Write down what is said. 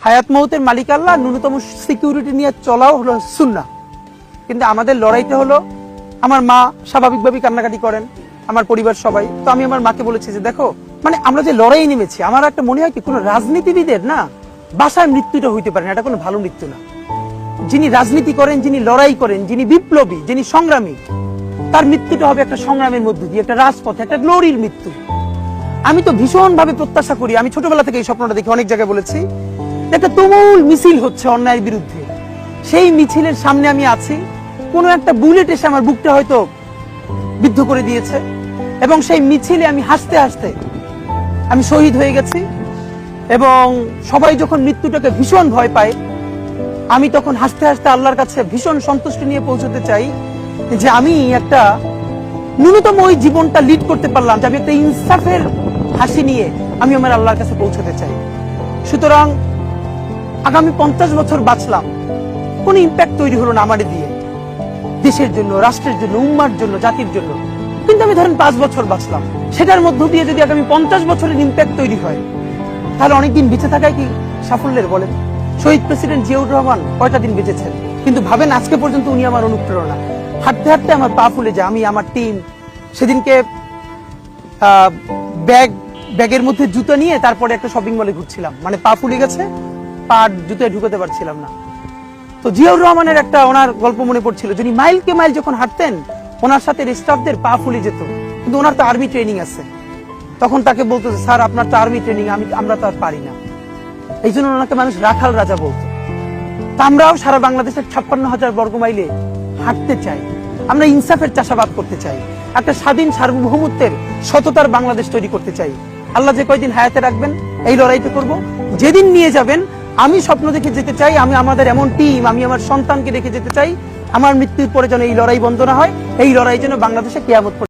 হায়াত মৌতের মালিক আল্লাহ, ন্যূনতম সিকিউরিটি নিয়ে চলাও হলো সুন্নাহ। কিন্তু আমাদের লড়াইটা হলো, আমার মা স্বাভাবিকভাবেই কান্নাকাটি করেন, আমার পরিবার সবাই। তো আমি আমার মাকে বলেছি যে দেখো, মানে আমরা যে লড়াই নেমেছি, আমার একটা মনে হয় কি, কোনো রাজনীতিবিদের না বাসায় মৃত্যুটা হইতে পারে না, এটা কোনো ভালো মৃত্যু না। যিনি রাজনীতি করেন, যিনি লড়াই করেন, যিনি বিপ্লবী, যিনি সংগ্রামী, তার মৃত্যুটা হবে একটা সংগ্রামের মধ্য দিয়ে, একটা রাজপথে, একটা গ্লোরির মৃত্যু। আমি তো ভীষণ ভাবে প্রত্যাশা করি, আমি ছোটবেলা থেকে এই স্বপ্নটা দেখি, অনেক জায়গায় বলেছি, একটা তুমুল মিছিল হচ্ছে অন্যায়ের বিরুদ্ধে। সেই মিছিলের সামনে আমি আছি, কোনো একটা বুলেট এসে আমার বুকটা হয়তো বিদ্ধ করে দিয়েছে, এবং সেই মিছিলে আমি হাসতে হাসতে আমি শহীদ হয়ে গেছি। এবং সবাই যখন মৃত্যুটাকে ভীষণ ভয় পায়, আমি তখন হাসতে হাসতে আল্লাহর কাছে ভীষণ সন্তুষ্টি নিয়ে পৌঁছতে চাই যে আমি একটা ন্যূনতম ওই জীবনটা লিড করতে পারলাম, যে আমি একটা ইনসাফের হাসি নিয়ে আমি আমার আল্লাহর কাছে পৌঁছতে চাই। সুতরাং আগামী 50 বছর বাঁচলাম, কোন ইম্প্যাক্ট তৈরি হলো না আমার দিয়ে, দেশের জন্য, রাষ্ট্রের জন্য, উম্মার জন্য, জাতির জন্য। কিন্তু আমি ধরেন 5 বছর বাঁচলাম, সেটার মধ্য দিয়ে যদি আগামী 50 বছরের ইম্প্যাক্ট তৈরি হয়, তাহলে অনেকদিন বেঁচে থাকায় কি সাফল্যের? বলেন, শহীদ প্রেসিডেন্ট জিয়াউর রহমান কয়টা দিন বেঁচেছেন, কিন্তু ভাবেন আজকে পর্যন্ত উনি আমার অনুপ্রেরণা। হাঁটতে হাঁটতে আমার পা ফুলে যায়, আমি, আমার টিম সেদিনকে ব্যাগের মধ্যে জুতো নিয়ে তারপরে একটা শপিং মলে ঘুরছিলাম, মানে পা ফুলে গেছে, পা জুতোয় ঢুকাতে পারছিলাম না। তো জিয়াউর রহমানের একটা ওনার গল্প মনে পড়ছিল, যিনি মাইলকে মাইল যখন হাঁটতেন, ওনার সাথে স্টাফদের পা ফুলে যেত, কিন্তু ওনার তো আর্মি ট্রেনিং আছে। তখন তাকে বলতো, স্যার আপনার তো আর্মি ট্রেনিং, আমরা তো আর পারি না। এই জন্য ওনাকে মানুষ রাখাল রাজা বলতো। তা আমরাও সারা বাংলাদেশের 56,000 বর্গ মাইলে হাঁটতে চাই, আমরা ইনসাফের চাষাবাদ করতে চাই, একটা স্বাধীন সার্বভৌমত্বের সততার বাংলাদেশ তৈরি করতে চাই। আল্লাহ যে কয়দিন হায়াতে রাখবেন, এই লড়াইটা করব। যেদিন নিয়ে যাবেন, আমি স্বপ্ন দেখে যেতে চাই, আমি আমাদের এমন টিম, আমি আমার সন্তানকে রেখে যেতে চাই, আমার মৃত্যুর পরে যেন এই লড়াই বন্ধ না হয়, এই লড়াই যেন বাংলাদেশে কিয়ামত